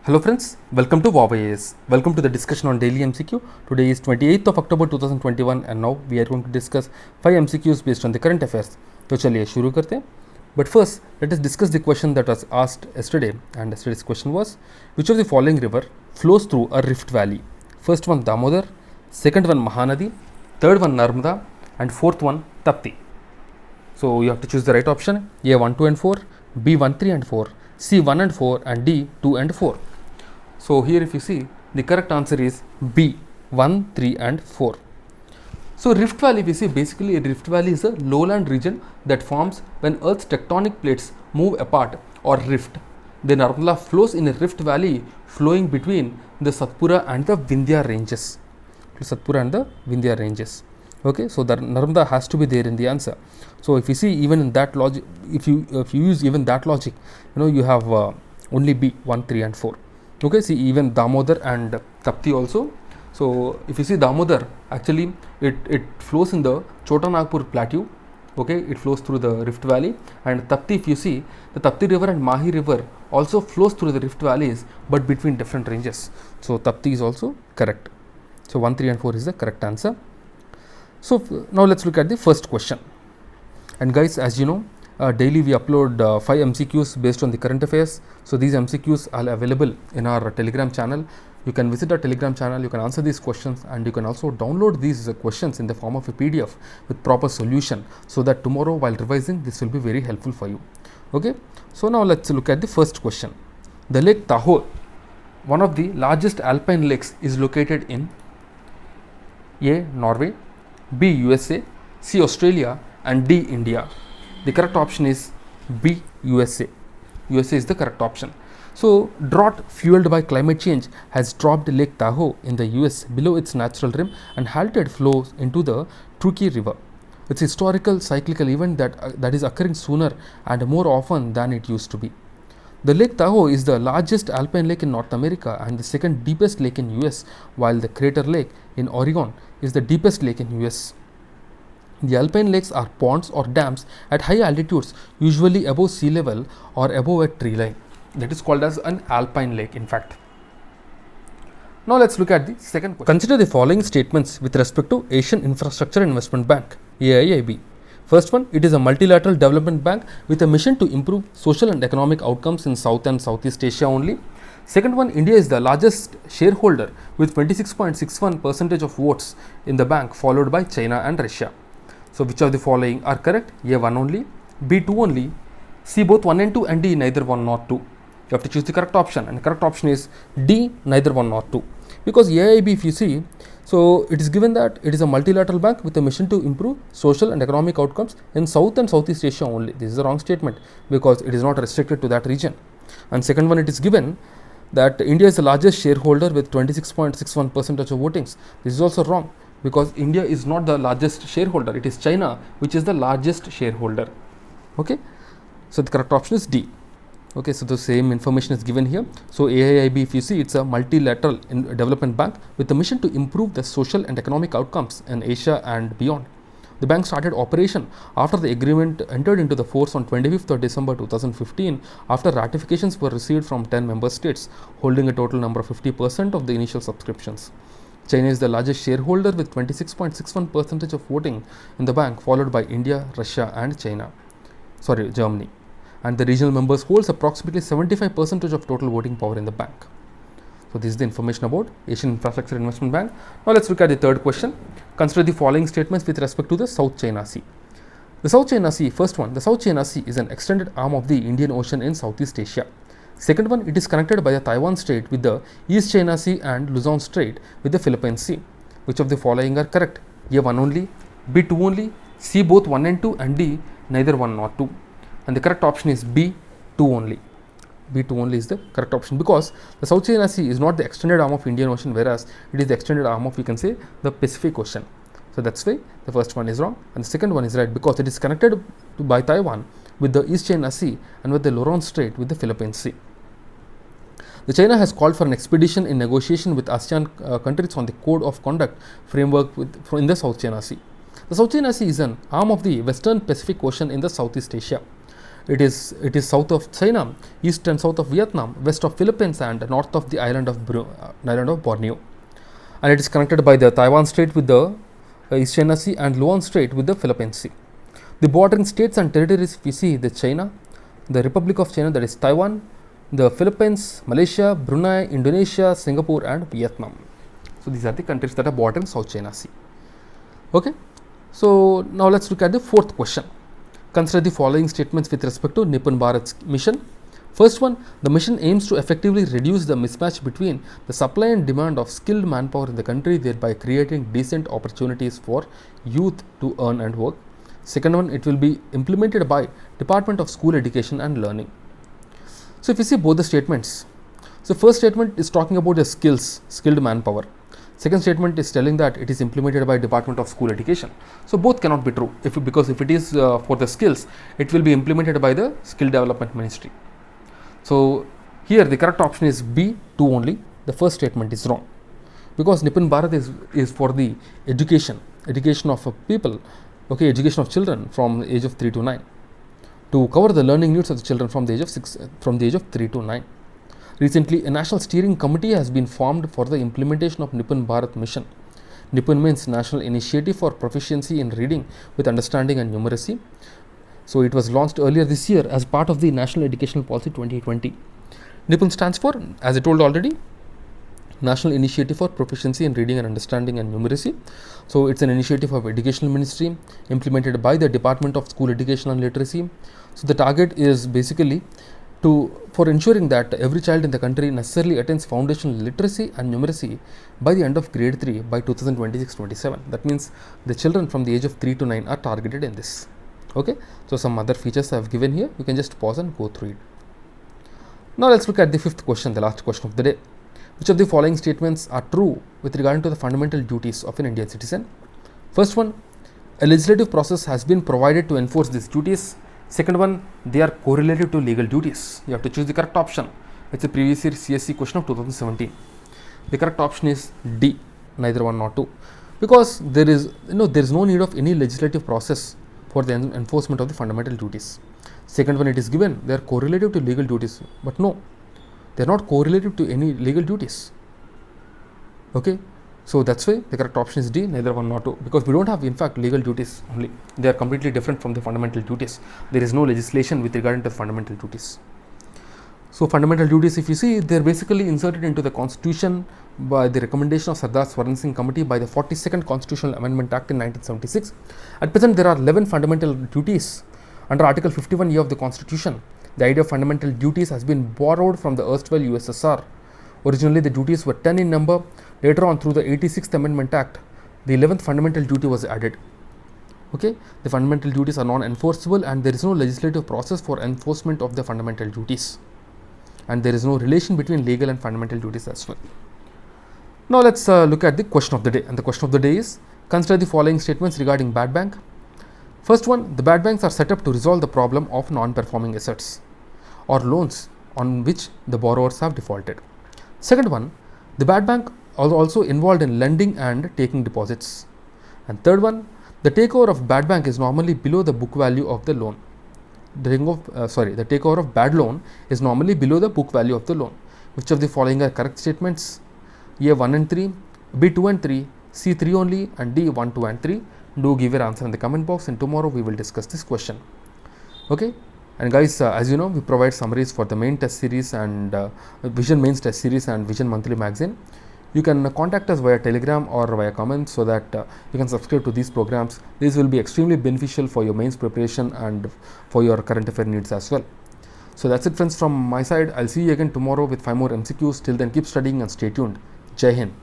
Hello friends, welcome to WowAS. Welcome to the discussion on daily MCQ. Today is 28th of October 2021 and now we are going to discuss 5 MCQs based on the current affairs. तो चलिए शुरू करते हैं. But first, let us discuss the question that was asked yesterday, and yesterday's question was, which of the following river flows through a rift valley? First one Damodar, second one Mahanadi, third one Narmada, and fourth one Tapti. So you have to choose the right option. A 1, 2 and 4, B 1, 3 and 4, C 1 and 4, and D 2 and 4. So here if you see, the correct answer is B 1, 3 and 4. So Rift Valley, we see basically a Rift Valley is a lowland region that forms when Earth's tectonic plates move apart or rift. The Narmada flows in a Rift Valley flowing between the Satpura and the Vindhya ranges. Satpura and the Vindhya ranges. Okay, so the Narmada has to be there in the answer. So if you see even in that logic, if you use even that logic, you have only B 1, 3 and 4. Okay, see even Damodar and Tapti also. So if you see Damodar, actually it flows in the Chota Nagpur plateau. Okay, it flows through the Rift Valley. And Tapti, if you see, the Tapti river and Mahi river also flows through the Rift Valleys, but between different ranges. So Tapti is also correct. So 1, 3 and 4 is the correct answer. So now let's look at the first question. And guys, as you know, daily we upload 5 MCQs based on the current affairs. So these MCQs are available in our Telegram channel. You can visit our Telegram channel, you can answer these questions, and you can also download these questions in the form of a PDF with proper solution, so that tomorrow while revising this will be very helpful for you. Okay, so now let's look at the first question. The Lake Tahoe, one of the largest alpine lakes, is located in A. Norway, B. USA, C. Australia, and D. India. The correct option is B. USA. USA is the correct option. So, drought fueled by climate change has dropped Lake Tahoe in the US below its natural rim and halted flows into the Truckee River. It's a historical cyclical event that is occurring sooner and more often than it used to be. The Lake Tahoe is the largest alpine lake in North America and the second deepest lake in US, while the Crater Lake in Oregon is the deepest lake in US. The alpine lakes are ponds or dams at high altitudes, usually above sea level or above a tree line. That is called as an alpine lake, in fact. Now let's look at the second question. Consider the following statements with respect to Asian Infrastructure Investment Bank, AIIB. First one, it is a multilateral development bank with a mission to improve social and economic outcomes in South and Southeast Asia only. Second one, India is the largest shareholder with 26.61% of votes in the bank, followed by China and Russia. So which of the following are correct? A 1 only, B 2 only, C both 1 and 2, and D neither 1 nor 2. You have to choose the correct option, and the correct option is D neither 1 nor 2. Because AIIB, if you see, so it is given that it is a multilateral bank with a mission to improve social and economic outcomes in South and Southeast Asia only. This is a wrong statement because it is not restricted to that region. And second one, it is given that India is the largest shareholder with 26.61% of votings. This is also wrong because India is not the largest shareholder. It is China which is the largest shareholder. Okay, so the correct option is D. Okay, so the same information is given here. So AIIB, if you see, it's a multilateral development bank with the mission to improve the social and economic outcomes in Asia and beyond. The bank started operation after the agreement entered into the force on 25th of December 2015 after ratifications were received from 10 member states, holding a total number of 50% of the initial subscriptions. China is the largest shareholder with 26.61% of voting in the bank, followed by India, Russia and Germany. And the regional members holds approximately 75% of total voting power in the bank. So this is the information about Asian Infrastructure Investment Bank. Now let's look at the third question. Consider the following statements with respect to the South China Sea. The South China Sea, first one, the South China Sea is an extended arm of the Indian Ocean in Southeast Asia. Second one, it is connected by the Taiwan Strait with the East China Sea and Luzon Strait with the Philippine Sea. Which of the following are correct? A 1 only, B 2 only, C both 1 and 2, and D neither 1 nor 2. And the correct option is B 2 only. B 2 only is the correct option because the South China Sea is not the extended arm of Indian Ocean, whereas it is the extended arm of, we can say, the Pacific Ocean. So that's why the first one is wrong and the second one is right because it is connected by Taiwan with the East China Sea and with the Luzon Strait with the Philippine Sea. The China has called for an expedition in negotiation with ASEAN countries on the Code of Conduct framework in the South China Sea. The South China Sea is an arm of the Western Pacific Ocean in the Southeast Asia. It is south of China, east and south of Vietnam, west of Philippines, and north of the island of Borneo. And it is connected by the Taiwan Strait with the East China Sea and Luan Strait with the Philippine Sea. The bordering states and territories, if we see the China, the Republic of China, that is Taiwan, the Philippines, Malaysia, Brunei, Indonesia, Singapore, and Vietnam. So these are the countries that are bordering South China Sea. Okay. So now let's look at the fourth question. Consider the following statements with respect to Nipun Bharat's mission. First one, the mission aims to effectively reduce the mismatch between the supply and demand of skilled manpower in the country, thereby creating decent opportunities for youth to earn and work. Second one, it will be implemented by Department of School Education and Learning. So if you see both the statements, so first statement is talking about the skilled manpower. Second statement is telling that it is implemented by Department of School Education. So both cannot be true, because if it is for the skills, it will be implemented by the Skill Development Ministry. So here the correct option is B, 2 only. The first statement is wrong, because Nipun Bharat is for the education of people, okay, education of children from the age of 3 to 9, to cover the learning needs of the children from the age of 3 to 9. Recently, a national steering committee has been formed for the implementation of Nipun Bharat mission. Nipun means National Initiative for Proficiency in Reading with Understanding and Numeracy. So it was launched earlier this year as part of the National Educational Policy 2020. Nipun stands for, as I told already, National Initiative for Proficiency in Reading and Understanding and Numeracy. So it's an initiative of Educational Ministry implemented by the Department of School Education and Literacy. So the target is basically for ensuring that every child in the country necessarily attains foundational literacy and numeracy by the end of grade 3 by 2026-27. That means the children from the age of 3 to 9 are targeted in this. Okay, so some other features I have given here, you can just pause and go through it. Now let's look at the fifth question, the last question of the day. Which of the following statements are true with regard to the fundamental duties of an Indian citizen? First one, a legislative process has been provided to enforce these duties. Second one, they are correlated to legal duties. You have to choose the correct option. It's a previous year CSC question of 2017. The correct option is D, neither one nor two, because there is no need of any legislative process for the enforcement of the fundamental duties. Second one, it is given they are correlative to legal duties, but no, they are not correlative to any legal duties. Okay, so that's why the correct option is D, neither one nor two, because we don't have in fact legal duties only. They are completely different from the fundamental duties. There is no legislation with regard to fundamental duties. So fundamental duties, if you see, they are basically inserted into the constitution by the recommendation of Sardar Swaran Singh Committee by the 42nd Constitutional Amendment Act in 1976. At present, there are 11 fundamental duties under Article 51A of the Constitution. The idea of fundamental duties has been borrowed from the erstwhile USSR. Originally, the duties were 10 in number. Later on, through the 86th Amendment Act, the 11th fundamental duty was added. Okay, the fundamental duties are non-enforceable, and there is no legislative process for enforcement of the fundamental duties. And there is no relation between legal and fundamental duties as well. Now let's look at the question of the day. And the question of the day is, consider the following statements regarding bad bank. First one, the bad banks are set up to resolve the problem of non-performing assets or loans on which the borrowers have defaulted. Second one, the bad bank are also involved in lending and taking deposits. And third one, the takeover of bad bank is normally below the book value of the loan. The takeover of bad loan is normally below the book value of the loan. Which of the following are correct statements? A 1 and 3, B 2 and 3, C 3 only, and D 1, 2 and 3. Do give your answer in the comment box, and tomorrow we will discuss this question. Okay, and guys, as you know, we provide summaries for the main test series and Vision Mains test series and Vision Monthly magazine. You can contact us via Telegram or via comments, so that you can subscribe to these programs. This will be extremely beneficial for your mains preparation and for your current affair needs as well. So that's it, friends, from my side. I'll see you again tomorrow with 5 more MCQs. Till then, keep studying and stay tuned. Jai Hind.